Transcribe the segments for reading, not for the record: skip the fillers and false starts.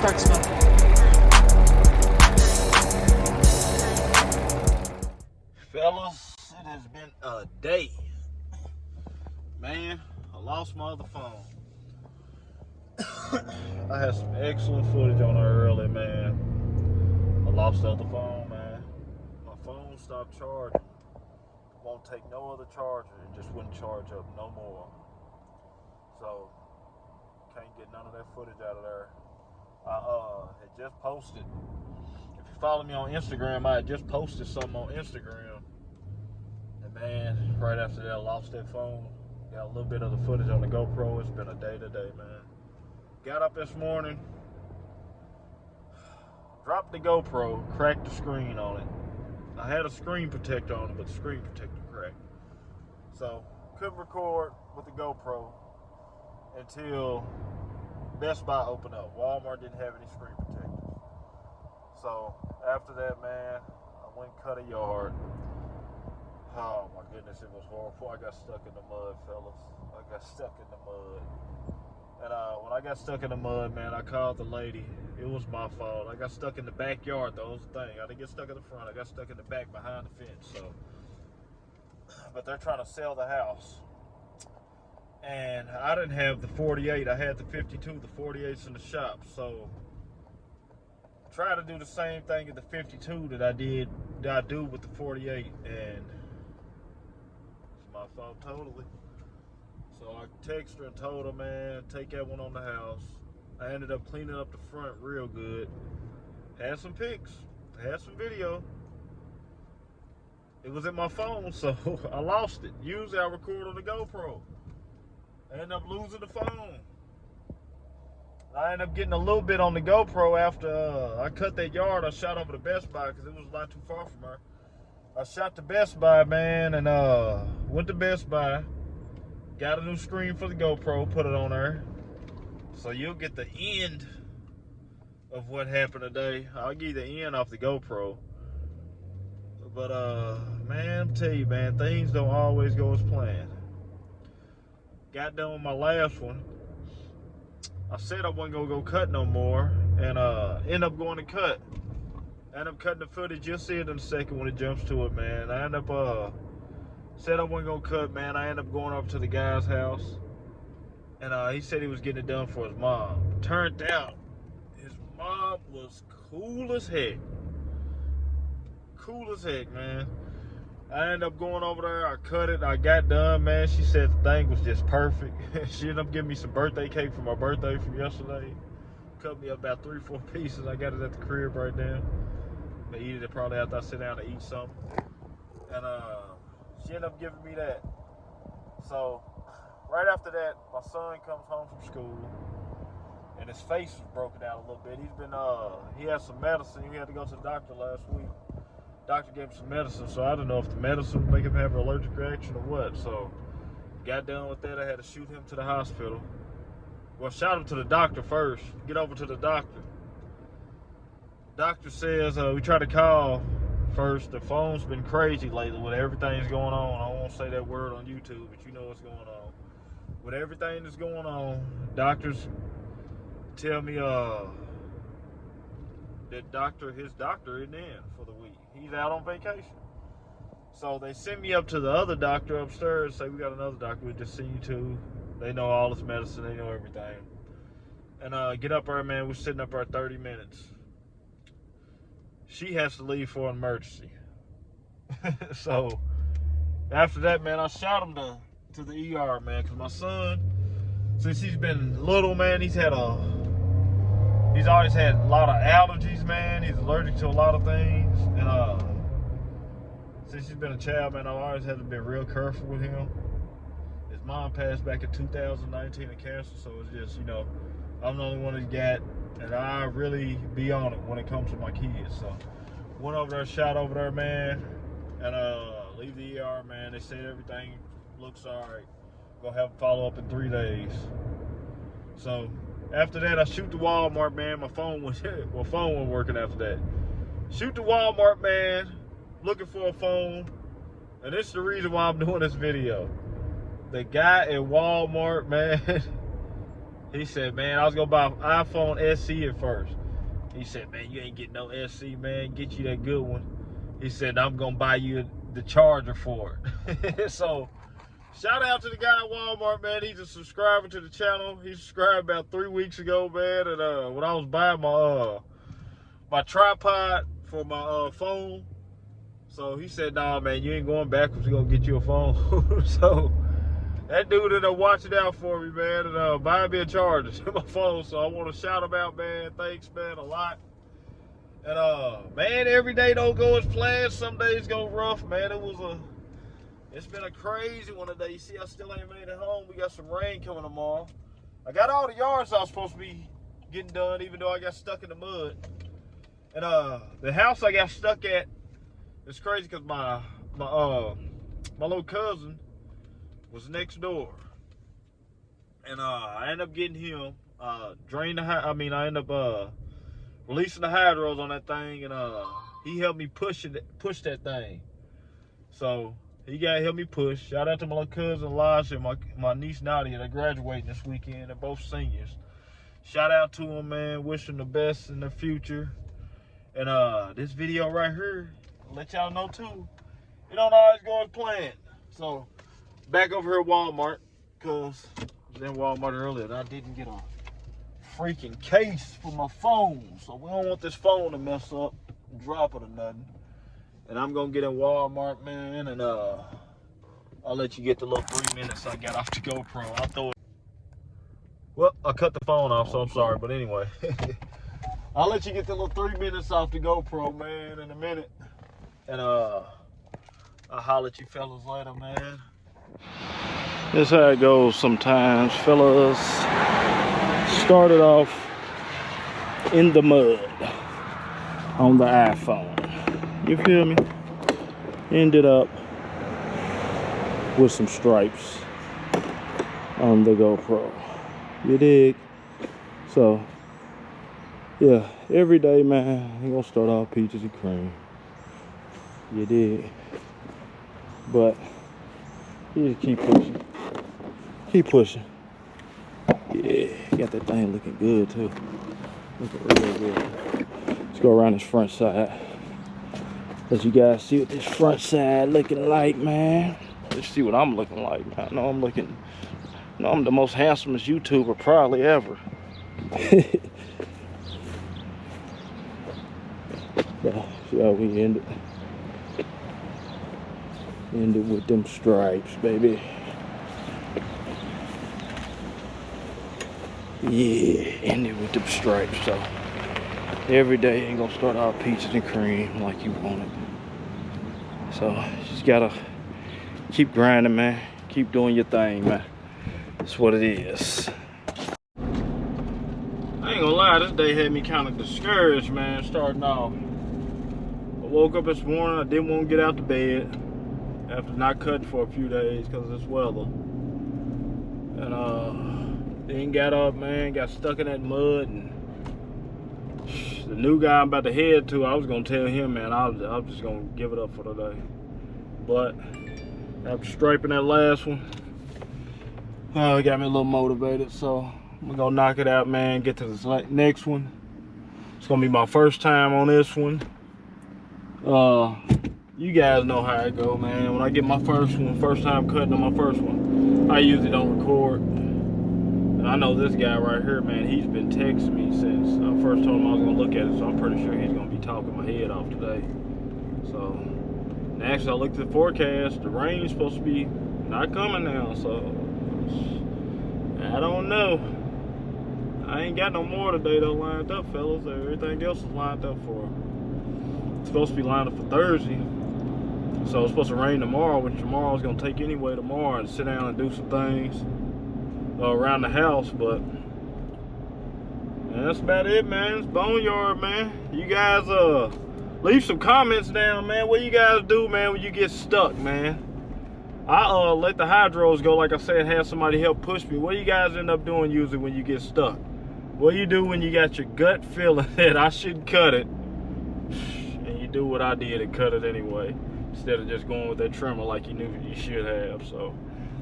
Sparksville. Fellas, it has been a day. Man, I lost my other phone. I had some excellent footage on her early, man. I lost the other phone, man. My phone stopped charging. Won't take no other charger. It just wouldn't charge up no more. So, can't get none of that footage out of there. I had just posted. If you follow me on Instagram, I had just posted something on Instagram. And man, right after that, I lost that phone. Got a little bit of the footage on the GoPro. It's been a day today, man. Got up this morning, dropped the GoPro, cracked the screen on it. I had a screen protector on it, but the screen protector cracked. So, couldn't record with the GoPro until Best Buy opened up. Walmart didn't have any screen protectors. So, after that, man, I went and cut a yard. Oh my goodness, it was horrible. I got stuck in the mud, fellas. I got stuck in the mud. And when I got stuck in the mud, man, I called the lady. It was my fault. I got stuck in the backyard, though. That was the thing. I didn't get stuck in the front. I got stuck in the back behind the fence. So, but they're trying to sell the house. And I didn't have the 48. I had the 52. The 48's in the shop. So, try to do the same thing at the 52 that I do with the 48. And it's my fault totally. So I texted her and told her, man, take that one on the house. I ended up cleaning up the front real good. Had some pics, had some video. It was in my phone, so I lost it. Usually I record on the GoPro. I ended up losing the phone. I ended up getting a little bit on the GoPro after I cut that yard. I shot over to Best Buy because it was not too far from her. I shot to Best Buy, man, and went to Best Buy. Got a new screen for the GoPro, put it on there. So you'll get the end of what happened today. I'll give you the end off the GoPro. But, man, I'm telling you, man, things don't always go as planned. Got done with my last one. I said I wasn't going to go cut no more. And end up going to cut. End up cutting the footage. You'll see it in a second when it jumps to it, man. I end up... said I wasn't gonna cut, man. I ended up going over to the guy's house, and he said he was getting it done for his mom. Turned out, his mom was cool as heck. Cool as heck, man. I ended up going over there. I cut it. I got done, man. She said the thing was just perfect. She ended up giving me some birthday cake for my birthday from yesterday. Cut me up about 3-4 pieces. I got it at the crib right now. I eat it probably after I sit down to eat something. And she ended up giving me that. So, right after that, my son comes home from school, and his face was broken out a little bit. He had some medicine. He had to go to the doctor last week. Doctor gave him some medicine, so I don't know if the medicine would make him have an allergic reaction or what. So, got done with that. I had to shoot him to the hospital. Well, shot him to the doctor first. Get over to the doctor. Doctor says, we tried to call first. The phone's been crazy lately with everything's going on. I don't want to say that word on YouTube, but you know what's going on. With everything that's going on, doctors tell me that his doctor isn't in for the week. He's out on vacation. So they send me up to the other doctor upstairs, say we got another doctor we just seen you to. They know all this medicine, they know everything. And get up there, man, we're sitting up there 30 minutes. She has to leave for an emergency. So, after that, man, I shot him to the ER, man, because my son, since he's been little, man, he's always had a lot of allergies, man. He's allergic to a lot of things. And since he's been a child, man, I've always had to be real careful with him. His mom passed back in 2019 of cancer, so it's just, I'm the only one that's got, and I really be on it when it comes to my kids. So, went over there, shot over there, man, and leave the ER, man. They said everything looks all right. Gonna have a follow-up in 3 days. So, after that, I shoot to Walmart, man. My phone wasn't working after that. Shoot to Walmart, man, looking for a phone, and this is the reason why I'm doing this video. The guy at Walmart, man, He said, man, I was gonna buy an iPhone SE at first. He said, man, you ain't getting no SE, man. Get you that good one. He said, I'm gonna buy you the charger for it. So, shout out to the guy at Walmart, man. He's a subscriber to the channel. He subscribed about 3 weeks ago, man. And when I was buying my tripod for my phone, so he said, nah, man, you ain't going backwards. We're gonna get you a phone. So that dude ended up watching out for me, man, and buying me a charger to my phone. So I want to shout him out, man. Thanks, man, a lot. And man, every day don't go as planned. Some days go rough, man. It's been a crazy one today. You see, I still ain't made it home. We got some rain coming tomorrow. I got all the yards I was supposed to be getting done, even though I got stuck in the mud. And the house I got stuck at, it's crazy because my little cousin was next door, and I ended up getting him I ended up releasing the hydros on that thing, and he helped me push that thing. So he helped me push. Shout out to my little cousin Elijah and my niece Nadia. They're graduating this weekend. They're both seniors. Shout out to them, man. Wish them the best in the future. And this video right here, I'll let y'all know too, it don't always go as planned. So back over here at Walmart, because I was in Walmart earlier and I didn't get a freaking case for my phone. So we don't want this phone to mess up, drop it or nothing. And I'm gonna get in Walmart, man, and I'll let you get the little 3 minutes I got off the GoPro. I'll throw it. Well, I cut the phone off, so I'm sorry, but anyway. I'll let you get the little 3 minutes off the GoPro, man, in a minute. And I'll holler at you fellas later, man. This is how it goes sometimes, fellas. Started off in the mud on the iPhone. You feel me? Ended up with some stripes on the GoPro. You dig? So, yeah, every day, man, I'm gonna start off peaches and cream. You dig? But you just keep pushing. Keep pushing. Yeah, got that thing looking good too. Looking real good. Let's go around this front side. Let you guys see what this front side looking like, man. Let's see what I'm looking like, man. I know I'm the most handsomest YouTuber probably ever. So, see how we ended with them stripes, baby. Yeah, ended with them stripes. So every day ain't gonna start out peaches and cream like you want it. So just gotta keep grinding, man. Keep doing your thing, man. That's what it is. I ain't gonna lie, this day had me kind of discouraged, man, starting off. I woke up this morning, I didn't want to get out to bed after not cutting for a few days because of this weather. And then got up, man, got stuck in that mud, and the new guy I'm about to head to, I was gonna tell him, man, I'm just gonna give it up for today. But after striping that last one, it got me a little motivated, so I'm gonna knock it out, man, get to this next one. It's gonna be my first time on this one. You guys know how it go, man. When I get my first time cutting on my first one, I usually don't record. And I know this guy right here, man, he's been texting me since I first told him I was gonna look at it, so I'm pretty sure he's gonna be talking my head off today. So, and actually I looked at the forecast, the rain's supposed to be not coming now, so I don't know. I ain't got no more today though lined up, fellas. Everything else is lined up for. It's supposed to be lined up for Thursday. So it's supposed to rain tomorrow, which tomorrow's gonna take anyway tomorrow, and sit down and do some things around the house. But that's about it, man. It's Boneyard, man. You guys leave some comments down, man. What you guys do, man, when you get stuck, man? I let the hydros go, like I said, have somebody help push me. What do you guys end up doing usually when you get stuck? What do you do when you got your gut feeling that I shouldn't cut it, and you do what I did and cut it anyway, instead of just going with that trimmer like you knew you should have? So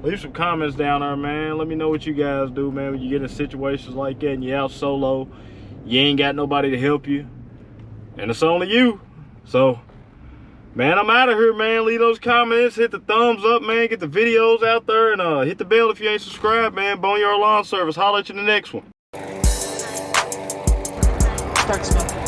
Leave some comments down there, man. Let me know what you guys do, man, when you get in situations like that and you're out solo. You ain't got nobody to help you. And it's only you. So, man, I'm out of here, man. Leave those comments. Hit the thumbs up, man. Get the videos out there. And hit the bell if you ain't subscribed, man. Boneyard Lawn Service. Holler at you in the next one. Start smoking.